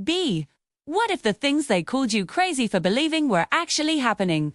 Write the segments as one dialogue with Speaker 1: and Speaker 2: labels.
Speaker 1: B. What if the things they called you crazy for believing were actually happening?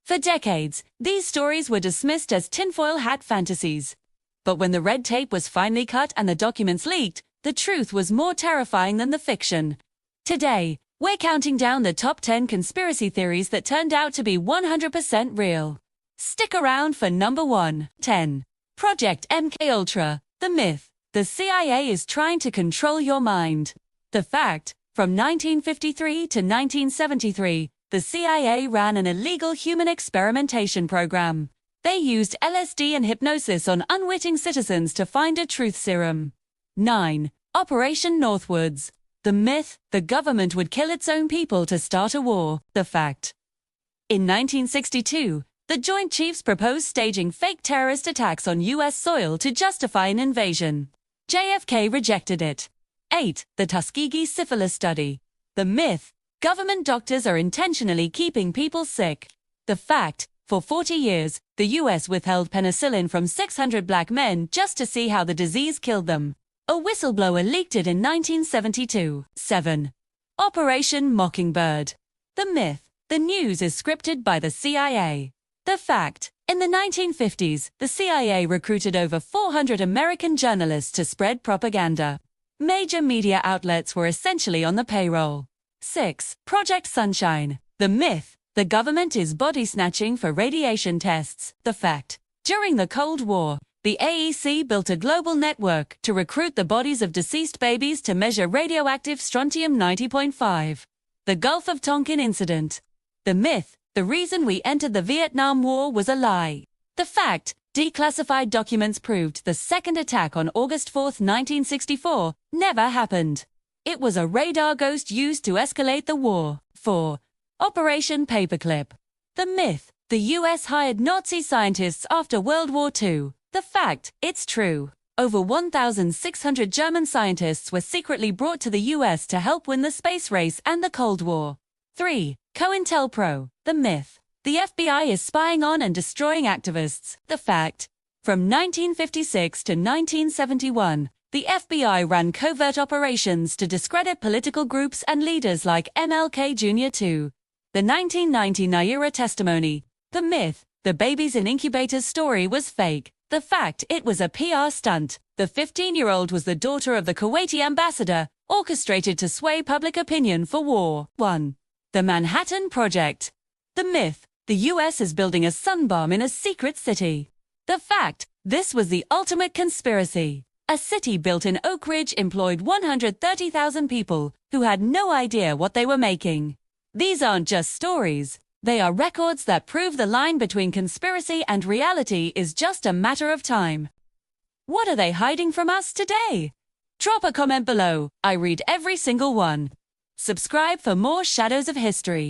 Speaker 1: For decades, these stories were dismissed as tinfoil hat fantasies. But when the red tape was finally cut and the documents leaked, the truth was more terrifying than the fiction. Today, we're counting down the top 10 conspiracy theories that turned out to be 100% real. Stick around for number 1. 10. Project MKUltra, the myth. The CIA is trying to control your mind. The fact, from 1953 to 1973, the CIA ran an illegal human experimentation program. They used LSD and hypnosis on unwitting citizens to find a truth serum. 9. Operation Northwoods. The myth, the government would kill its own people to start a war. The fact. In 1962, the Joint Chiefs proposed staging fake terrorist attacks on U.S. soil to justify an invasion. JFK rejected it. 8. The Tuskegee Syphilis study. The myth, government doctors are intentionally keeping people sick. The fact, for 40 years, the U.S. withheld penicillin from 600 black men just to see how the disease killed them. A whistleblower leaked it in 1972. 7. Operation Mockingbird. The myth, the news is scripted by the CIA. The fact, in the 1950s, the CIA recruited over 400 American journalists to spread propaganda. Major media outlets were essentially on the payroll. 6. Project Sunshine. The myth, the government is body snatching for radiation tests. The fact, during the Cold War, the AEC built a global network to recruit the bodies of deceased babies to measure radioactive strontium 90.5. The Gulf of Tonkin incident. The myth, the reason we entered the Vietnam War was a lie. The fact, declassified documents proved the second attack on August 4, 1964, never happened. It was a radar ghost used to escalate the war. 4. Operation Paperclip. The myth, the US hired Nazi scientists after World War II. The fact, it's true. Over 1,600 German scientists were secretly brought to the US to help win the space race and the Cold War. 3. COINTELPRO. The myth, the FBI is spying on and destroying activists. The fact, from 1956 to 1971, the FBI ran covert operations to discredit political groups and leaders like MLK Jr. 2. The 1990 Nayirah Testimony. The myth, the babies in incubators story was fake. The fact, it was a PR stunt. The 15-year-old was the daughter of the Kuwaiti ambassador, orchestrated to sway public opinion for war. 1. The Manhattan Project. The myth, the US is building a sun bomb in a secret city. The fact, this was the ultimate conspiracy. A city built in Oak Ridge employed 130,000 people who had no idea what they were making. These aren't just stories. They are records that prove the line between conspiracy and reality is just a matter of time. What are they hiding from us today? Drop a comment below. I read every single one. Subscribe for more Shadows of History.